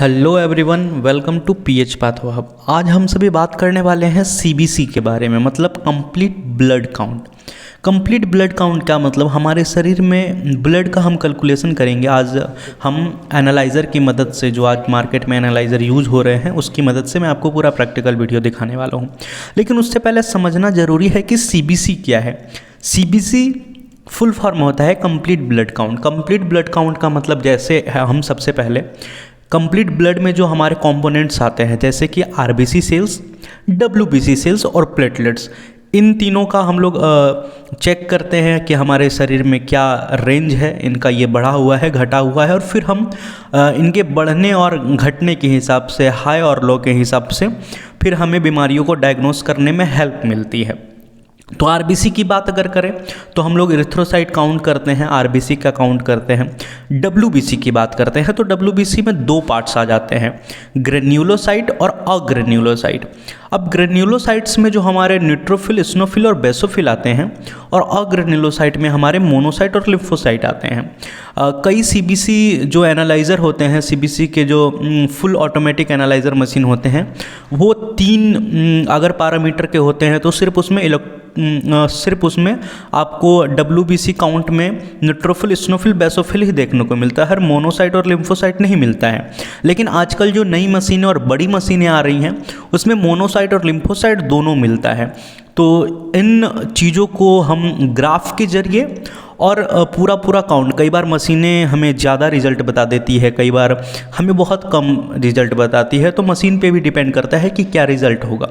Hello everyone, welcome to PH Patho Hub. आज हम सभी बात करने वाले हैं सीबीसी के बारे में, मतलब complete blood count. Complete blood count क्या मतलब, हमारे शरीर में ब्लड का हम कैलकुलेशन करेंगे। आज हम एनालाइज़र की मदद से, जो आज मार्केट में एनालाइज़र यूज़ हो रहे हैं उसकी मदद से मैं आपको पूरा प्रैक्टिकल वीडियो दिखाने वाला हूँ। लेकिन उससे पहले समझना ज़रूरी है कि सीबीसी क्या है। सीबीसी फुल फॉर्म होता है complete blood count. Complete blood count का मतलब, जैसे हम सबसे पहले कंप्लीट ब्लड में जो हमारे कंपोनेंट्स आते हैं, जैसे कि आरबीसी सेल्स, डब्ल्यूबीसी सेल्स और प्लेटलेट्स, इन तीनों का हम लोग चेक करते हैं कि हमारे शरीर में क्या रेंज है इनका, ये बढ़ा हुआ है, घटा हुआ है, और फिर हम इनके बढ़ने और घटने के हिसाब से, हाई और लो के हिसाब से, फिर हमें बीमारियों को डायग्नोस करने में हेल्प मिलती है। तो आरबीसी की बात अगर करें तो हम लोग इरिथ्रोसाइट काउंट करते हैं, आरबीसी का काउंट करते हैं। डब्ल्यूबीसी की बात करते हैं तो डब्ल्यूबीसी में दो पार्ट्स आ जाते हैं, ग्रेन्युलोसाइट और अग्रेन्युलोसाइट। अब ग्रेन्युलोसाइट्स में जो हमारे न्यूट्रोफिल, इस्नोफिल और बेसोफिल आते हैं, और अग्रेन्युलोसाइट में हमारे मोनोसाइट और लिम्फोसाइट आते हैं। कई सीबीसी जो एनालाइज़र होते हैं, सीबीसी के जो फुल ऑटोमेटिक एनालाइज़र मशीन होते हैं, वो तीन अगर पैरामीटर के होते हैं तो सिर्फ उसमें आपको डब्ल्यूबीसी काउंट में न्यूट्रोफिल, इस्नोफिल, बेसोफिल ही देखने को मिलता है, मोनोसाइट और लिम्फोसाइट नहीं मिलता है। लेकिन आजकल जो नई मशीनें और बड़ी मशीनें आ रही हैं उसमें मोनोसाइट और लिम्फोसाइट दोनों मिलता है। तो इन चीज़ों को हम ग्राफ के जरिए और पूरा पूरा काउंट, कई बार मशीनें हमें ज़्यादा रिजल्ट बता देती है, कई बार हमें बहुत कम रिजल्ट बताती है, तो मशीन पे भी डिपेंड करता है कि क्या रिजल्ट होगा।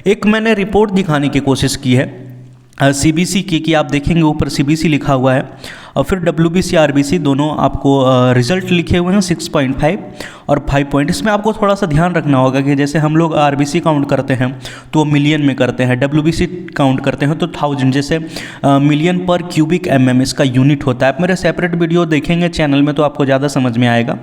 एक मैंने रिपोर्ट दिखाने की कोशिश की है सीबीसी की, कि आप देखेंगे ऊपर सीबीसी लिखा हुआ है और फिर डब्ल्यूबीसी, आरबीसी दोनों आपको रिजल्ट लिखे हुए हैं 6.5 और 5 पॉइंट। इसमें आपको थोड़ा सा ध्यान रखना होगा कि जैसे हम लोग आरबीसी काउंट करते हैं तो वो मिलियन में करते हैं, डब्ल्यूबीसी काउंट करते हैं तो 1000, जैसे मिलियन पर क्यूबिक एमएम इसका यूनिट होता है। आप मेरे सेपरेट वीडियो देखेंगे चैनल में तो आपको ज़्यादा समझ में आएगा।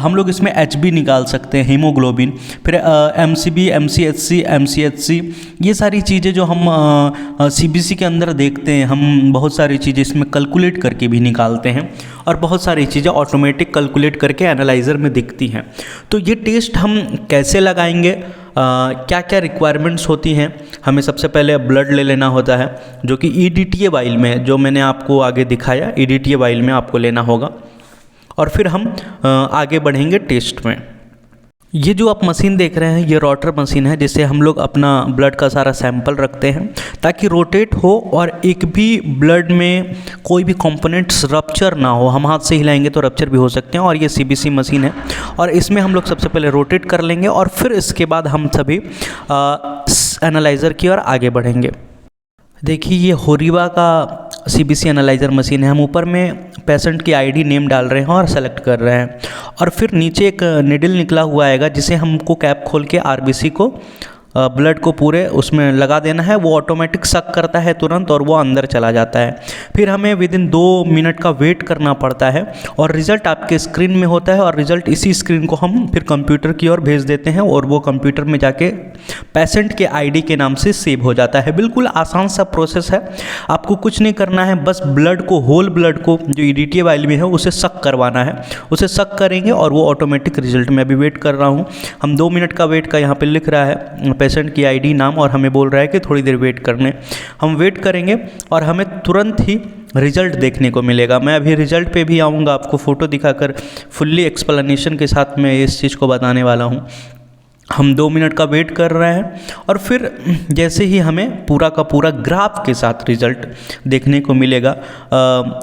हम लोग इसमें एचबी निकाल सकते हैं, हीमोग्लोबिन, फिर एमसीबी, एमसीएचसी, एमसीएचसी, ये सारी चीज़ें जो हम सीबीसी के अंदर देखते हैं, हम बहुत सारी चीज़ें इसमें कैलकुलेट करके भी निकालते हैं, और बहुत सारी चीज़ें ऑटोमेटिक कैलकुलेट करके एनालाइज़र में दिखती हैं। तो ये टेस्ट हम कैसे लगाएंगे, क्या क्या रिक्वायरमेंट्स होती हैं। हमें सबसे पहले ब्लड ले लेना होता है, जो कि ईडीटीए वाइल में, जो मैंने आपको आगे दिखाया, ईडीटीए वाइल में आपको लेना होगा, और फिर हम आगे बढ़ेंगे टेस्ट में। ये जो आप मशीन देख रहे हैं ये रोटर मशीन है, जिससे हम लोग अपना ब्लड का सारा सैंपल रखते हैं ताकि रोटेट हो और एक भी ब्लड में कोई भी कंपोनेंट्स रप्चर ना हो। हम हाथ से हिलाएंगे तो रप्चर भी हो सकते हैं, और ये सीबीसी मशीन है, और इसमें हम लोग सबसे पहले रोटेट कर लेंगे और फिर इसके बाद हम सभी एनालाइज़र की ओर आगे बढ़ेंगे। देखिए ये होरीबा का सीबीसी एनालाइज़र मशीन है। हम ऊपर में पेशेंट की आईडी, नेम डाल रहे हैं और सेलेक्ट कर रहे हैं, और फिर नीचे एक निडल निकला हुआ आएगा जिसे हमको कैप खोल के आरबीसी को, ब्लड को पूरे उसमें लगा देना है। वो ऑटोमेटिक सक करता है तुरंत और वो अंदर चला जाता है। फिर हमें विदिन 2 मिनट का वेट करना पड़ता है, और रिज़ल्ट आपके स्क्रीन में होता है, और रिज़ल्ट इसी स्क्रीन को हम फिर कंप्यूटर की ओर भेज देते हैं, और वो कंप्यूटर में जाके पेशेंट के आईडी के नाम से सेव हो जाता है। बिल्कुल आसान सा प्रोसेस है, आपको कुछ नहीं करना है, बस ब्लड को, होल ब्लड को जो ईडीटीए वाइल में है उसे सक करवाना है। उसे सक करेंगे और वो ऑटोमेटिक रिजल्ट, मैं अभी वेट कर रहा हूँ, हम 2 मिनट का वेट का यहाँ पे लिख रहा है पेशेंट की आईडी, नाम, और हमें बोल रहा है कि थोड़ी देर वेट करने। हम वेट करेंगे और हमें तुरंत ही रिज़ल्ट देखने को मिलेगा। मैं अभी रिज़ल्ट पे भी आऊँगा, आपको फ़ोटो दिखाकर फुल्ली एक्सप्लेनेशन के साथ मैं इस चीज़ को बताने वाला हूँ। हम 2 मिनट का वेट कर रहे हैं, और फिर जैसे ही हमें पूरा का पूरा ग्राफ के साथ रिज़ल्ट देखने को मिलेगा,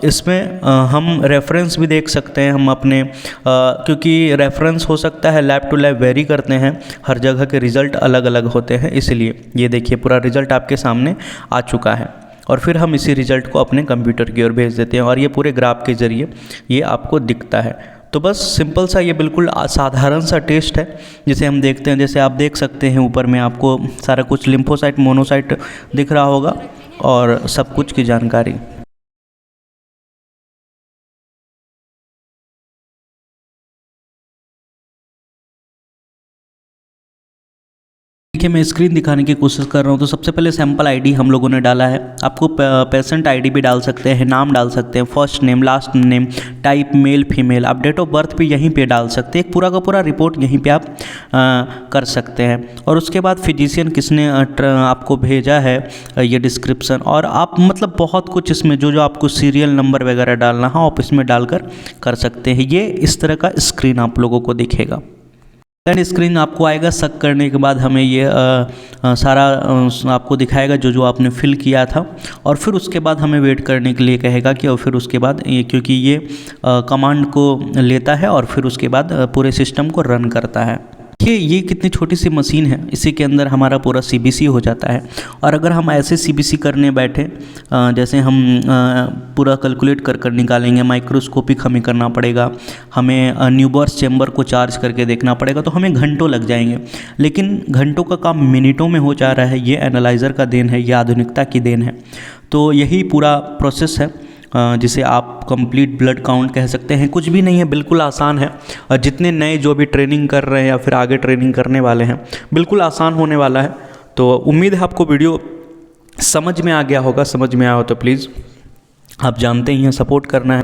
इसमें हम रेफरेंस भी देख सकते हैं, हम अपने क्योंकि रेफरेंस हो सकता है, लैब टू लैब वेरी करते हैं, हर जगह के रिज़ल्ट अलग अलग होते हैं, इसलिए ये देखिए पूरा रिज़ल्ट आपके सामने आ चुका है, और फिर हम इसी रिज़ल्ट को अपने कंप्यूटर की ओर भेज देते हैं, और ये पूरे ग्राफ के ज़रिए ये आपको दिखता है। तो बस सिंपल सा, ये बिल्कुल साधारण सा टेस्ट है जिसे हम देखते हैं। जैसे आप देख सकते हैं ऊपर में आपको सारा कुछ लिम्फोसाइट, मोनोसाइट दिख रहा होगा, और सब कुछ की जानकारी। देखिए मैं स्क्रीन दिखाने की कोशिश कर रहा हूँ। तो सबसे पहले सैम्पल आईडी हम लोगों ने डाला है। आपको पेशेंट आईडी भी डाल सकते हैं, नाम डाल सकते हैं, first name, last name, type male female, आप डेट ऑफ बर्थ भी यहीं पे डाल सकते हैं। एक पूरा का पूरा रिपोर्ट यहीं पे आप कर सकते हैं। और उसके बाद फिजिशियन किसने आपको भेजा है ये डिस्क्रिप्शन, और आप मतलब बहुत कुछ इसमें जो आपको सीरियल नंबर वगैरह डालना है आप इसमें डालकर कर सकते हैं। ये इस तरह का स्क्रीन आप लोगों को दिखेगा। सेकंड स्क्रीन आपको आएगा। शक करने के बाद हमें ये सारा आपको दिखाएगा जो आपने फिल किया था, और फिर उसके बाद हमें वेट करने के लिए कहेगा कि और फिर उसके बाद ये, क्योंकि ये कमांड को लेता है और फिर उसके बाद पूरे सिस्टम को रन करता है। देखिए ये कितनी छोटी सी मशीन है, इसी के अंदर हमारा पूरा सीबीसी हो जाता है। और अगर हम ऐसे सीबीसी करने बैठे, जैसे हम पूरा कैलकुलेट कर निकालेंगे, माइक्रोस्कोपिक हमें करना पड़ेगा, हमें न्यूबर्स चैम्बर को चार्ज करके देखना पड़ेगा, तो हमें घंटों लग जाएंगे। लेकिन घंटों का काम मिनटों में हो जा रहा है। ये एनालाइज़र का देन है, ये आधुनिकता की देन है। तो यही पूरा प्रोसेस है जिसे आप कंप्लीट ब्लड काउंट कह सकते हैं। कुछ भी नहीं है, बिल्कुल आसान है। और जितने नए जो भी ट्रेनिंग कर रहे हैं या फिर आगे ट्रेनिंग करने वाले हैं, बिल्कुल आसान होने वाला है। तो उम्मीद है आपको वीडियो समझ में आ गया होगा। समझ में आया हो तो प्लीज़ आप जानते ही हैं सपोर्ट करना है,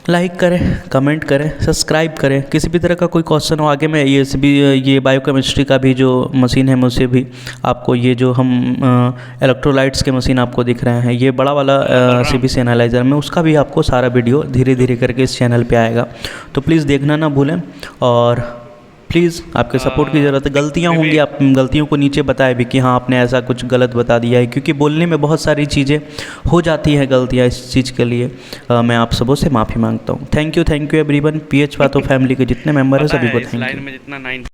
लाइक करें, कमेंट करें, सब्सक्राइब करें। किसी भी तरह का कोई क्वेश्चन हो आगे मैं ये बायोकेमिस्ट्री का भी जो मशीन है मुझसे भी आपको, ये जो हम इलेक्ट्रोलाइट्स के मशीन आपको दिख रहे हैं, ये बड़ा वाला सीबीसी एनालाइज़र में, उसका भी आपको सारा वीडियो धीरे धीरे करके इस चैनल पे आएगा। तो प्लीज़ देखना ना भूलें, और प्लीज़ आपके सपोर्ट की ज़रूरत है। गलतियाँ होंगी, आप गलतियों को नीचे बताएं भी कि हाँ आपने ऐसा कुछ गलत बता दिया है, क्योंकि बोलने में बहुत सारी चीज़ें हो जाती हैं गलतियाँ। इस चीज़ के लिए मैं आप सबों से माफ़ी मांगता हूँ। Thank you everyone. PH Patho family के जितने मेंबर हैं सभी को थैंक यू।